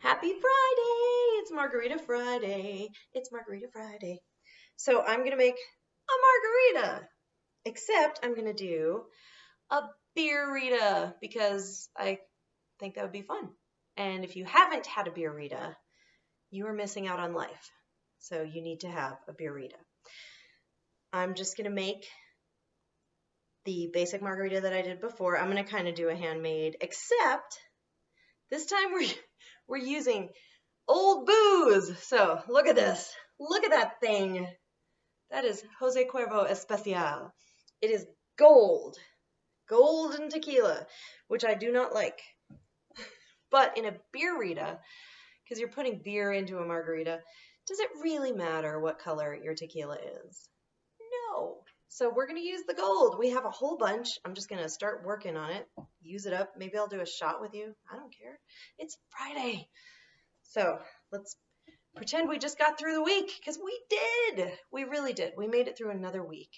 Happy Friday! It's Margarita Friday. It's Margarita Friday. So I'm going to make a margarita, except I'm going to do a beerita because I think that would be fun. And if you haven't had a beerita, you are missing out on life. So you need to have a beerita. I'm just going to make the basic margarita that I did before. I'm going to kind of do a handmade, except this time we're using old booze. So look at this. Look at that thing. That is Jose Cuervo Especial. It is gold. Golden tequila, which I do not like. But in a beerita, because you're putting beer into a margarita, does it really matter what color your tequila is? No. So we're going to use the gold. We have a whole bunch. I'm just going to start working on it. Use it up. Maybe I'll do a shot with you. I don't care. It's Friday. So let's pretend we just got through the week, because we did. We really did. We made it through another week.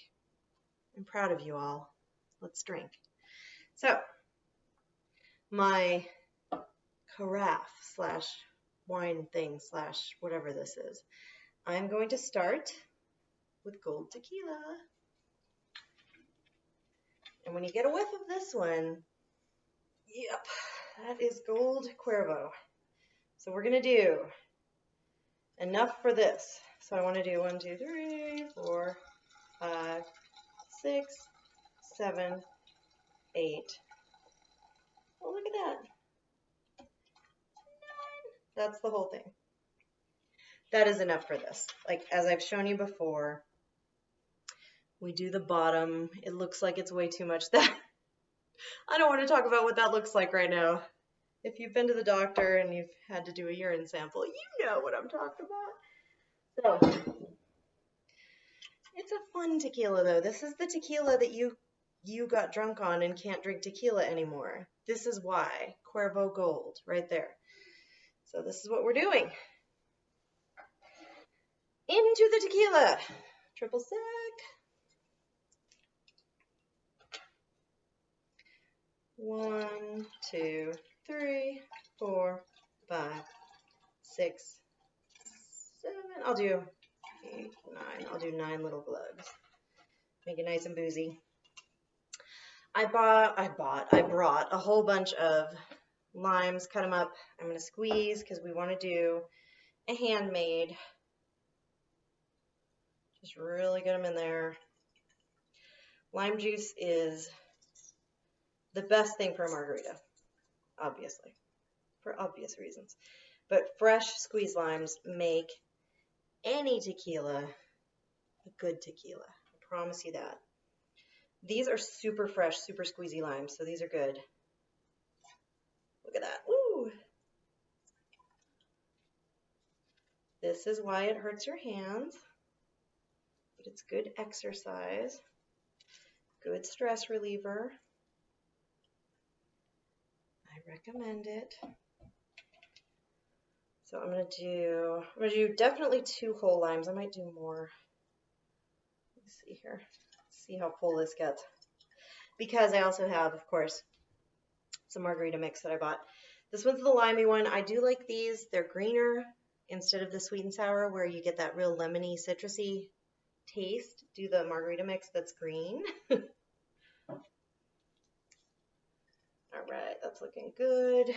I'm proud of you all. Let's drink. So my carafe slash wine thing slash whatever this is, I'm going to start with gold tequila. And when you get a whiff of this one, yep, that is gold Cuervo. So we're going to do enough for this. So I want to do 1, 2, 3, 4, 5, 6, 7, 8. Oh, look at that. 9. That's the whole thing. That is enough for this. Like, as I've shown you before, we do the bottom. It looks like it's way too much. That I don't want to talk about what that looks like right now. If you've been to the doctor and you've had to do a urine sample, you know what I'm talking about. So, it's a fun tequila, though. This is the tequila that you got drunk on and can't drink tequila anymore. This is why. Cuervo Gold, right there. So this is what we're doing. Into the tequila. Triple sec. 1, 2, 3, 4, 5, 6, 7. I'll do 8, 9. I'll do 9 little glugs. Make it nice and boozy. I brought a whole bunch of limes, cut them up. I'm going to squeeze because we want to do a handmade. Just really get them in there. Lime juice is the best thing for a margarita, obviously, for obvious reasons. But fresh squeezed limes make any tequila a good tequila. I promise you that. These are super fresh, super squeezy limes, so these are good. Look at that. Woo! This is why it hurts your hands, but it's good exercise, good stress reliever. I recommend it. So I'm gonna do definitely 2 whole limes. I might do more. Let's see here. See how full this gets. Because I also have, of course, some margarita mix that I bought. This one's the limey one. I do like these. They're greener instead of the sweet and sour where you get that real lemony, citrusy taste. Do the margarita mix that's green. All right, that's looking good.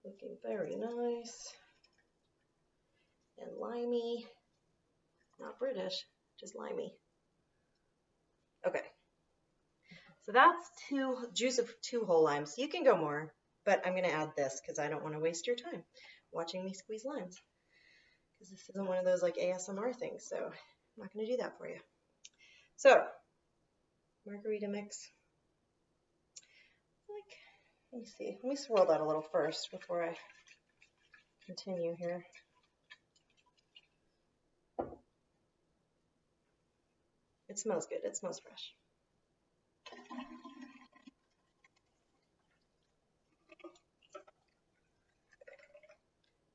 Looking very nice and limey. Not British, just limey. Okay. So that's juice of 2 whole limes. You can go more, but I'm going to add this because I don't want to waste your time watching me squeeze limes. Because this isn't one of those like ASMR things, so I'm not going to do that for you. So, margarita mix. Let me see. Let me swirl that a little first before I continue here. It smells good. It smells fresh.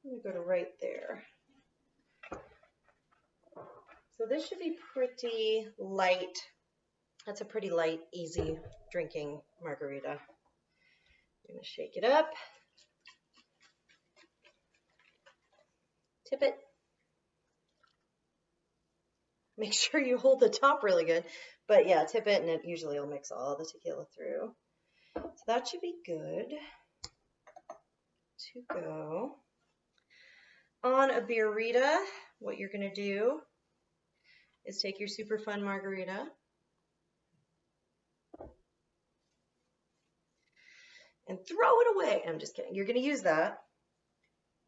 I'm going to go to right there. So this should be pretty light. That's a pretty light, easy drinking margarita. I'm going to shake it up. Tip it. Make sure you hold the top really good. But yeah, tip it and it usually will mix all the tequila through. So that should be good to go. On a Beerita, what you're going to do is take your super fun margarita and throw it away. I'm just kidding. You're going to use that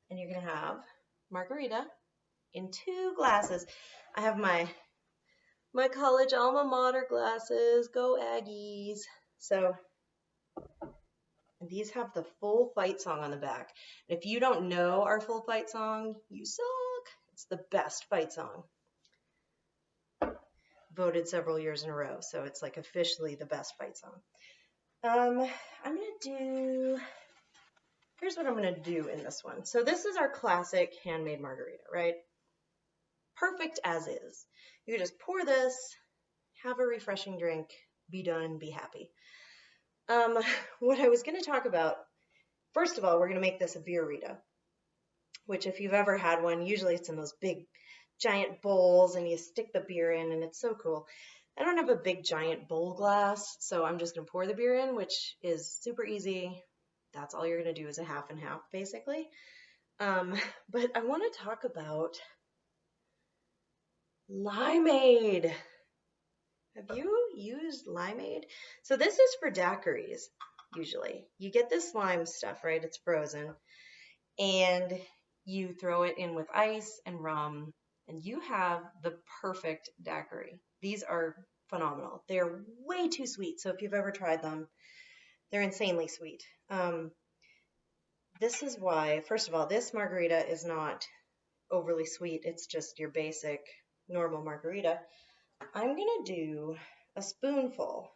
and you're going to have margarita in 2 glasses. I have my college alma mater glasses. Go Aggies. So, and these have the full fight song on the back. And if you don't know our full fight song, you suck. It's the best fight song. Voted several years in a row, so it's like officially the best fight song. I'm gonna do, here's what I'm gonna do in this one. So this is our classic handmade margarita, right? Perfect as is. You can just pour this, have a refreshing drink, be done, be happy. What I was gonna talk about, first of all, we're gonna make this a Beerita, which if you've ever had one, usually it's in those big giant bowls and you stick the beer in and it's so cool. I don't have a big giant bowl glass, so I'm just going to pour the beer in, which is super easy. That's all you're going to do is a half and half, basically. But I want to talk about limeade. Have you used limeade? So this is for daiquiris, usually. You get this lime stuff, right? It's frozen. And you throw it in with ice and rum, and you have the perfect daiquiri. These are phenomenal. They're way too sweet, so if you've ever tried them, they're insanely sweet. This is why, first of all, this margarita is not overly sweet. It's just your basic, normal margarita. I'm going to do a spoonful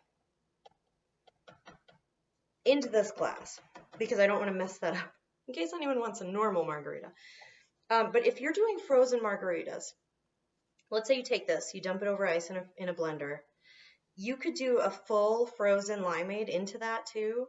into this glass because I don't want to mess that up in case anyone wants a normal margarita. But if you're doing frozen margaritas, let's say you take this, you dump it over ice in a blender. You could do a full frozen limeade into that too,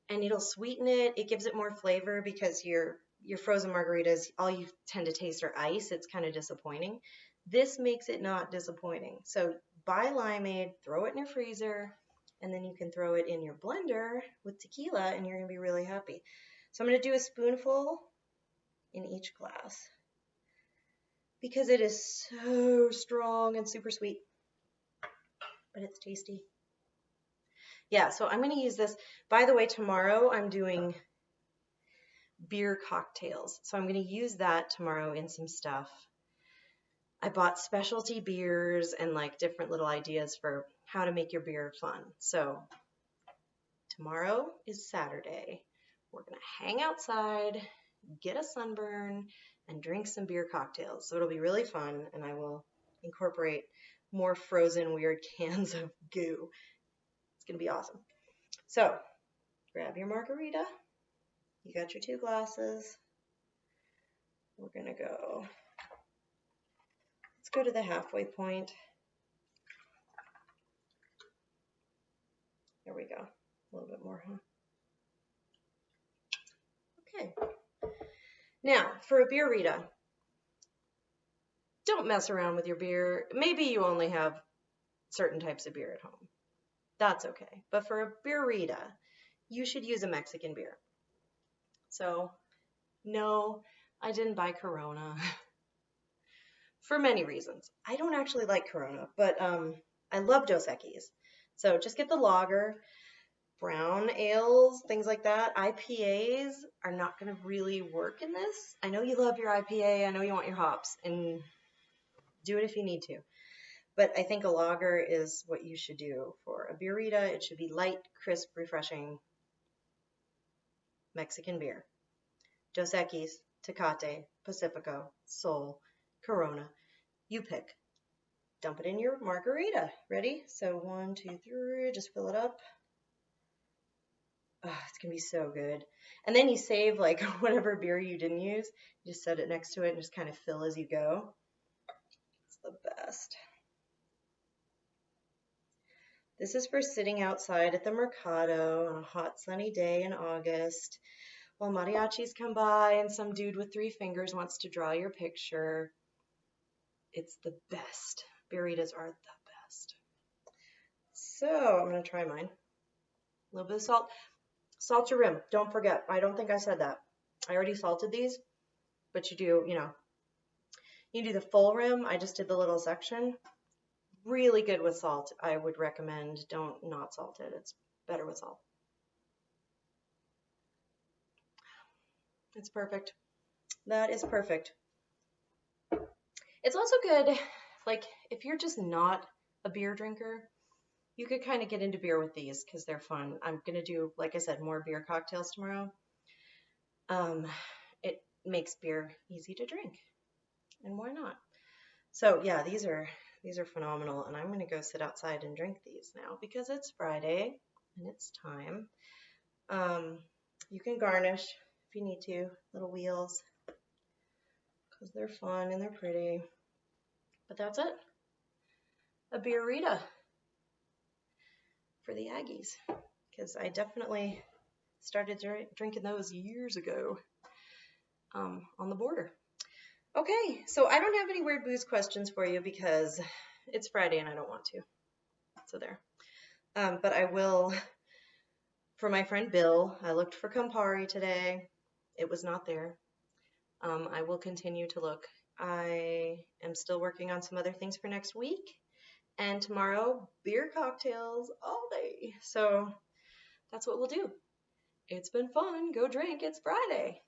and it'll sweeten it. It gives it more flavor because your frozen margaritas, all you tend to taste are ice. It's kind of disappointing. This makes it not disappointing. So buy limeade, throw it in your freezer, and then you can throw it in your blender with tequila, and you're going to be really happy. So I'm going to do a spoonful in each glass because it is so strong and super sweet, but it's tasty. Yeah, so I'm going to use this. By the way, tomorrow I'm doing beer cocktails. So I'm going to use that tomorrow in some stuff. I bought specialty beers and like different little ideas for how to make your beer fun. So tomorrow is Saturday. We're going to hang outside, get a sunburn, and drink some beer cocktails. So it'll be really fun, and I will incorporate more frozen weird cans of goo. It's going to be awesome. So grab your margarita. You got your 2 glasses. We're going to go, let's go to the halfway point. There we go. A little bit more, huh? Okay. Now, for a Beerita, don't mess around with your beer. Maybe you only have certain types of beer at home. That's okay. But for a Beerita, you should use a Mexican beer. So, no, I didn't buy Corona for many reasons. I don't actually like Corona, but I love Dos Equis. So just get the lager. Brown ales, things like that. IPAs are not going to really work in this. I know you love your IPA. I know you want your hops, and do it if you need to. But I think a lager is what you should do for a Beerita. It should be light, crisp, refreshing Mexican beer. Dos Equis, Tecate, Pacifico, Sol, Corona. You pick. Dump it in your margarita. Ready? So 1, 2, 3. Just fill it up. Oh, it's going to be so good. And then you save like whatever beer you didn't use. You just set it next to it and just kind of fill as you go. It's the best. This is for sitting outside at the Mercado on a hot sunny day in August while mariachis come by and some dude with 3 fingers wants to draw your picture. It's the best. Beeritas are the best. So I'm going to try mine. A little bit of salt. Salt your rim. Don't forget. I don't think I said that. I already salted these, but you do, you do the full rim. I just did the little section. Really good with salt. I would recommend don't not salt it. It's better with salt. It's perfect. That is perfect. It's also good, like, if you're just not a beer drinker, you could kind of get into beer with these because they're fun. I'm going to do, like I said, more beer cocktails tomorrow. It makes beer easy to drink, and why not? So yeah, these are phenomenal, and I'm going to go sit outside and drink these now because it's Friday and it's time. You can garnish if you need to, little wheels, because they're fun and they're pretty. But that's it. A Beerita for the Aggies, because I definitely started drinking those years ago on the border. Okay, so I don't have any weird booze questions for you because it's Friday and I don't want to. So there. But I will, for my friend Bill, I looked for Campari today. It was not there. I will continue to look. I am still working on some other things for next week. And tomorrow, beer cocktails all day. So that's what we'll do. It's been fun. Go drink. It's Friday.